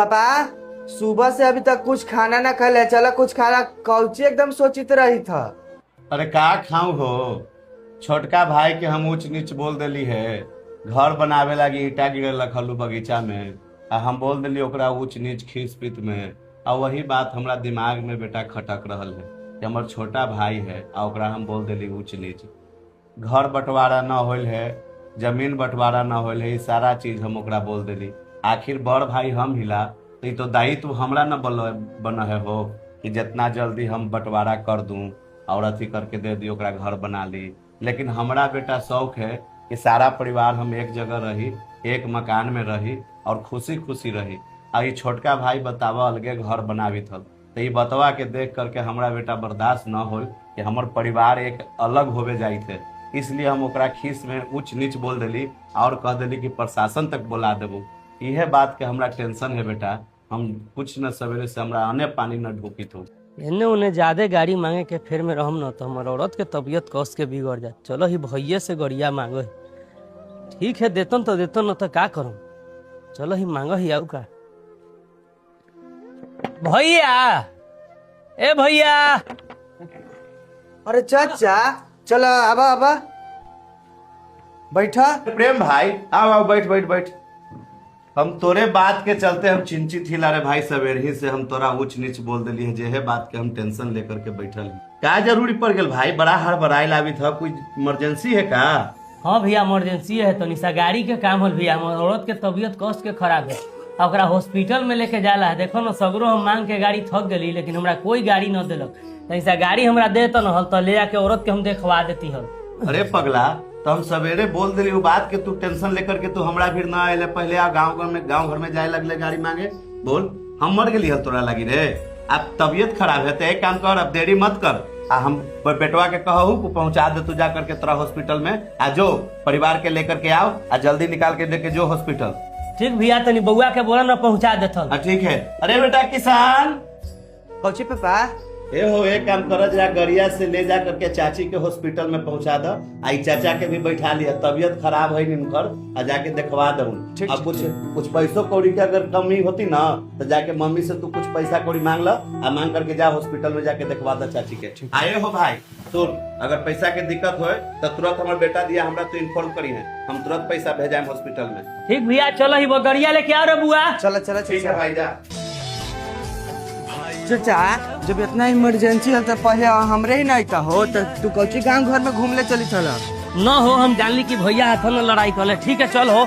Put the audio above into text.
पापा सुबह से अभी तक कुछ खाना ना खा चला कुछ खाना कौची एकदम सोचित रही था। अरे का खाऊं हो, छोटका भाई के हम ऊंच नीच बोल देली है। घर बनावे लागी ईटा गिरल रखलू बगीचा में आ हम बोल देली ओकरा ऊंच नीच खीस पीत में। आ वही बात हमरा दिमाग में बेटा खटक रहल है कि हमर छोटा भाई है आ ओकरा हम बोल देली ऊंच नीच। घर बंटवारा न होल है, जमीन बंटवारा न होल है, ये सारा चीज हम ओकरा बोल देली। आखिर बड़ भाई हम हिला तो ये तो दायित्व हमरा न बना है हो कि जितना जल्दी हम बंटवारा कर दूं और अथी करके दे दी ओकरा घर बना ली। लेकिन हमरा बेटा शौक है कि सारा परिवार हम एक जगह रही, एक मकान में रही और खुशी खुशी रही। आ ये छोटका भाई बतावा अलगे घर बनावी थल तो ये बतवा के देख करके हमरा बेटा बर्दाश्त न हो कि हमर परिवार एक अलग होवे जाई थे। इसलिए हम ओकरा खीस में ऊंच नीच बोल देली और कह देली कि प्रशासन तक बुला देबू। यह बात के हमरा टेंशन है बेटा। हम कुछ न सवेरे से हमरा अने पानी न ढूकी थो। इन्ने उन्हें ज्यादा गाड़ी मांगे के फिर में रहम न तो हमार औरत के तबीयत कस के बिगड़ जाए। चलो ही भैया से गड़िया मांगो। ठीक है देतन तो देतन न तो का करूं। चलो ही मांगो ही आऊ का भैया। ए भैया। अरे चाचा चलो आबा आबा बैठा। प्रेम भाई आओ आओ बैठ बैठ बैठ। हम तोरे बात के चलते हम चिंतित ही ला रे भाई। सवेरे ही से हम तोरा ऊंच नीच बोल दिली है, जे है बात के हम टेंशन लेकर के बैठल हैं। क्या जरूरी पड़ गल भाई? बड़ा हड़बड़ाई लावी था, कोई इमरजेंसी है का? हाँ भैया इमरजेंसी है तो निशा गाड़ी के काम होल भैया। हमार औरत के तबीयत कस के खराब है ओकरा हॉस्पिटल में लेके जाला है। देखो ना सगरो हम मांग के गाड़ी थक गली लेकिन हमरा कोई गाड़ी न दिलक। तो निशा गाड़ी हमरा दे तो न हल तो ले जाके औरत के हम देखवा देती हल। अरे पगला तो हम सवेरे बोल दिली वो बात के तू टेंशन लेकर के तू हमरा फिर ना आए पहले आ गाँव घर में जाए लगले गाड़ी मांगे। बोल हम मर गली हल तोरा लगी रे। अब तबीयत खराब है तो एक काम कर, अब देरी मत कर। हम बेटवा के कहू पहुंचा दे तू जा करके तोरा हॉस्पिटल में। आ जो परिवार के लेकर के आओ आ जल्दी निकाल के लेके जो हॉस्पिटल। ठीक भैया तनी बउआ के बोला ना पहुंचा देथल। ठीक है। अरे बेटा किसान कौची पापा ए हो एक काम कर, जरा गड़िया से ले जा करके चाची के हॉस्पिटल में पहुंचा दो। आई चाचा के भी बैठा लिया, तबीयत खराब है इनकर आ जाके दिखवा दो। अब कुछ पैसों कौड़ी की अगर कमी होती ना तो जाके मम्मी से तू कुछ पैसा कौड़ी मांग लो आ मांग करके जा हॉस्पिटल में जाके दिखवा दो चाची के। आए हो भाई सुन, अगर पैसा के दिक्कत हो तो तुरंत हमारे बेटा दिया हमरा तो इन्फॉर्म करी है, हम तुरंत पैसा भेजाए हॉस्पिटल में। ठीक भैया चलो ही वो गड़िया लेके आओ रे बुआ। चलो चलो ठीक है भाई जा। चाचा जब इतना इमरजेंसी है तो पहले हमरे ही नहीं हो तो तू कौची गाँव घर में घूम ले चली चला। न हो हम जानली कि भैया हाथ में लड़ाई कर ले। ठीक है चल हो।